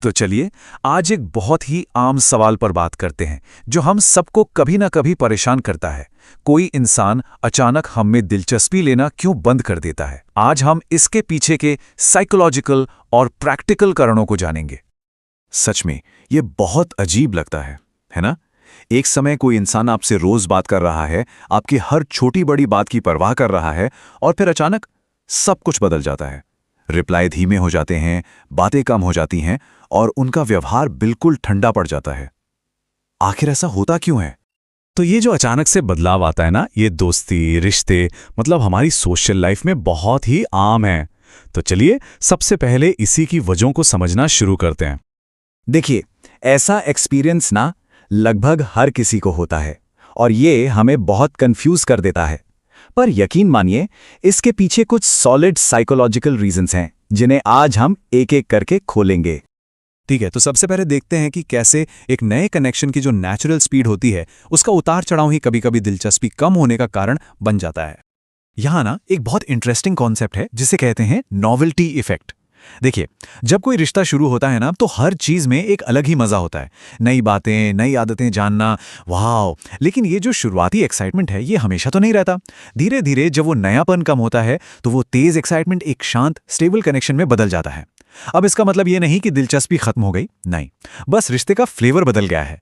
तो चलिए आज एक बहुत ही आम सवाल पर बात करते हैं जो हम सबको कभी ना कभी परेशान करता है। कोई इंसान अचानक हम में दिलचस्पी लेना क्यों बंद कर देता है? आज हम इसके पीछे के साइकोलॉजिकल और प्रैक्टिकल कारणों को जानेंगे। सच में ये बहुत अजीब लगता है ना? एक समय कोई इंसान आपसे रोज बात कर रहा है, आपकी हर छोटी बड़ी बात की परवाह कर रहा है, और फिर अचानक सब कुछ बदल जाता है। रिप्लाई धीमे हो जाते हैं, बातें कम हो जाती हैं और उनका व्यवहार बिल्कुल ठंडा पड़ जाता है। आखिर ऐसा होता क्यों है? तो ये जो अचानक से बदलाव आता है ना, ये दोस्ती, रिश्ते, मतलब हमारी सोशल लाइफ में बहुत ही आम है। तो चलिए सबसे पहले इसी की वजहों को समझना शुरू करते हैं। देखिए, ऐसा एक्सपीरियंस ना लगभग हर किसी को होता है और ये हमें बहुत कंफ्यूज कर देता है। पर यकीन मानिए, इसके पीछे कुछ सॉलिड साइकोलॉजिकल रीजंस हैं जिन्हें आज हम एक एक करके खोलेंगे। ठीक है, तो सबसे पहले देखते हैं कि कैसे एक नए कनेक्शन की जो नेचुरल स्पीड होती है उसका उतार चढ़ाव ही कभी-कभी दिलचस्पी कम होने का कारण बन जाता है। यहाँ ना एक बहुत इंटरेस्टिंग कॉन्सेप्ट है जिसे कहते हैं नॉवेल्टी इफेक्ट। देखिए, जब कोई रिश्ता शुरू होता है ना, तो हर चीज में एक अलग ही मजा होता है। नई बातें, नई आदतें जानना, वाह। लेकिन ये जो शुरुआती एक्साइटमेंट है ये हमेशा तो नहीं रहता। धीरे धीरे जब वो नयापन कम होता है तो वो तेज एक्साइटमेंट एक शांत स्टेबल कनेक्शन में बदल जाता है। अब इसका मतलब ये नहीं कि दिलचस्पी खत्म हो गई, नहीं, बस रिश्ते का फ्लेवर बदल गया है।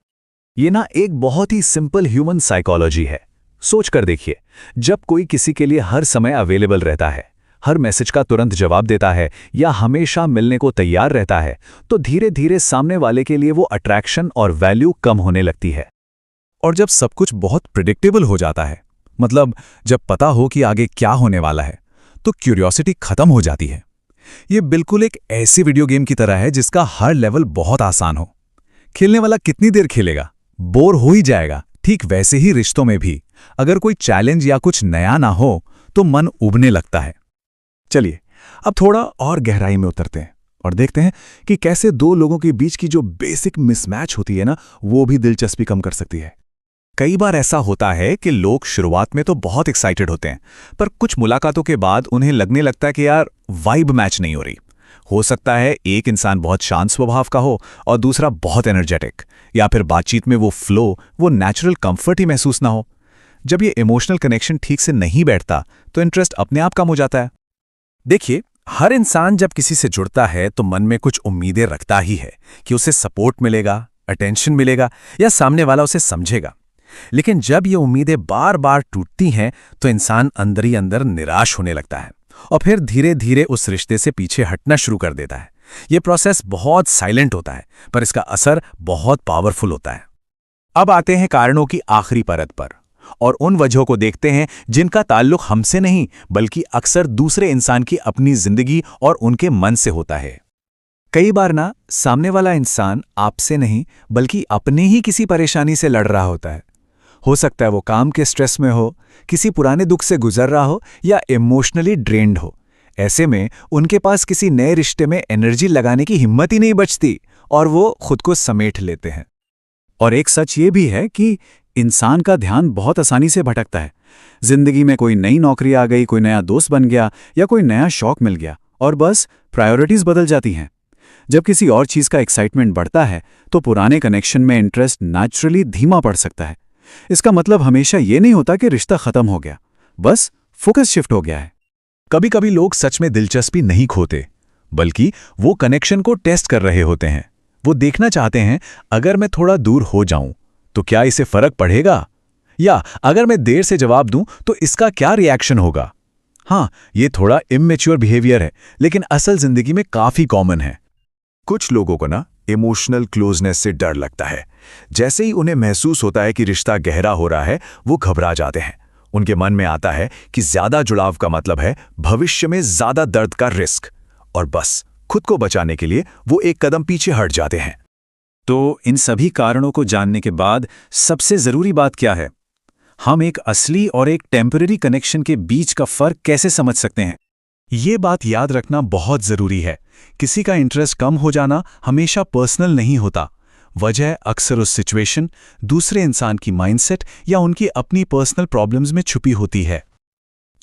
ये ना एक बहुत ही सिंपल ह्यूमन साइकोलॉजी है। सोच कर देखिए, जब कोई किसी के लिए हर समय अवेलेबल रहता है, हर मैसेज का तुरंत जवाब देता है या हमेशा मिलने को तैयार रहता है, तो धीरे धीरे सामने वाले के लिए वो अट्रैक्शन और वैल्यू कम होने लगती है। और जब सब कुछ बहुत प्रिडिक्टेबल हो जाता है, मतलब जब पता हो कि आगे क्या होने वाला है, तो क्यूरियोसिटी खत्म हो जाती है। ये बिल्कुल एक ऐसी वीडियो गेम की तरह है जिसका हर लेवल बहुत आसान हो। खेलने वाला कितनी देर खेलेगा, बोर हो ही जाएगा। ठीक वैसे ही रिश्तों में भी अगर कोई चैलेंज या कुछ नया ना हो तो मन उबने लगता है। चलिए अब थोड़ा और गहराई में उतरते हैं और देखते हैं कि कैसे दो लोगों के बीच की जो बेसिक मिसमैच होती है ना, वो भी दिलचस्पी कम कर सकती है। कई बार ऐसा होता है कि लोग शुरुआत में तो बहुत एक्साइटेड होते हैं, पर कुछ मुलाकातों के बाद उन्हें लगने लगता है कि यार वाइब मैच नहीं हो रही। हो सकता है एक इंसान बहुत शांत स्वभाव का हो और दूसरा बहुत एनर्जेटिक, या फिर बातचीत में वो फ्लो, वो नेचुरल कंफर्ट ही महसूस ना हो। जब ये इमोशनल कनेक्शन ठीक से नहीं बैठता तो इंटरेस्ट अपने आप कम हो जाता है। देखिए, हर इंसान जब किसी से जुड़ता है तो मन में कुछ उम्मीदें रखता ही है कि उसे सपोर्ट मिलेगा, अटेंशन मिलेगा या सामने वाला उसे समझेगा। लेकिन जब ये उम्मीदें बार बार टूटती हैं तो इंसान अंदर ही अंदर निराश होने लगता है और फिर धीरे धीरे उस रिश्ते से पीछे हटना शुरू कर देता है। ये प्रोसेस बहुत साइलेंट होता है, पर इसका असर बहुत पावरफुल होता है। अब आते हैं कारणों की आखिरी परत पर और उन वजहों को देखते हैं जिनका ताल्लुक हमसे नहीं बल्कि अक्सर दूसरे इंसान की अपनी जिंदगी और उनके मन से होता है। कई बार ना सामने वाला इंसान आपसे नहीं बल्कि अपने ही किसी परेशानी से लड़ रहा होता है। हो सकता है वो काम के स्ट्रेस में हो, किसी पुराने दुख से गुजर रहा हो या इमोशनली ड्रेन्ड हो। ऐसे में उनके पास किसी नए रिश्ते में एनर्जी लगाने की हिम्मत ही नहीं बचती और वो खुद को समेट लेते हैं। और एक सच ये भी है कि इंसान का ध्यान बहुत आसानी से भटकता है। जिंदगी में कोई नई नौकरी आ गई, कोई नया दोस्त बन गया या कोई नया शौक मिल गया और बस प्रायोरिटीज बदल जाती हैं। जब किसी और चीज का एक्साइटमेंट बढ़ता है तो पुराने कनेक्शन में इंटरेस्ट नेचुरली धीमा पड़ सकता है। इसका मतलब हमेशा ये नहीं होता कि रिश्ता खत्म हो गया, बस फोकस शिफ्ट हो गया है। कभी कभी लोग सच में दिलचस्पी नहीं खोते, बल्कि वो कनेक्शन को टेस्ट कर रहे होते हैं। वो देखना चाहते हैं, अगर मैं थोड़ा दूर हो जाऊं तो क्या इसे फर्क पड़ेगा, या अगर मैं देर से जवाब दूं तो इसका क्या रिएक्शन होगा। हाँ, ये थोड़ा इमैच्योर बिहेवियर है, लेकिन असल जिंदगी में काफी कॉमन है। कुछ लोगों को ना इमोशनल क्लोजनेस से डर लगता है। जैसे ही उन्हें महसूस होता है कि रिश्ता गहरा हो रहा है, वो घबरा जाते हैं। उनके मन में आता है कि ज्यादा जुड़ाव का मतलब है भविष्य में ज्यादा दर्द का रिस्क, और बस खुद को बचाने के लिए वो एक कदम पीछे हट जाते हैं। तो इन सभी कारणों को जानने के बाद सबसे जरूरी बात क्या है? हम एक असली और एक टेम्पररी कनेक्शन के बीच का फर्क कैसे समझ सकते हैं? ये बात याद रखना बहुत जरूरी है। किसी का इंटरेस्ट कम हो जाना हमेशा पर्सनल नहीं होता। वजह अक्सर उस सिचुएशन, दूसरे इंसान की माइंडसेट या उनकी अपनी पर्सनल प्रॉब्लम्स में छुपी होती है।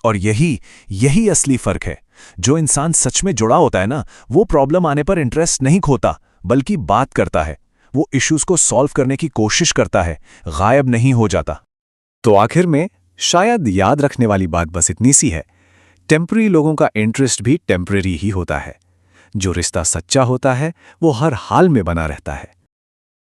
और यही असली फर्क है। जो इंसान सच में जुड़ा होता है ना, वो प्रॉब्लम आने पर इंटरेस्ट नहीं खोता, बल्कि बात करता है। वो इश्यूज को सॉल्व करने की कोशिश करता है, गायब नहीं हो जाता। तो आखिर में शायद याद रखने वाली बात बस इतनी सी है, टेम्पररी लोगों का इंटरेस्ट भी टेम्पररी ही होता है। जो रिश्ता सच्चा होता है वो हर हाल में बना रहता है।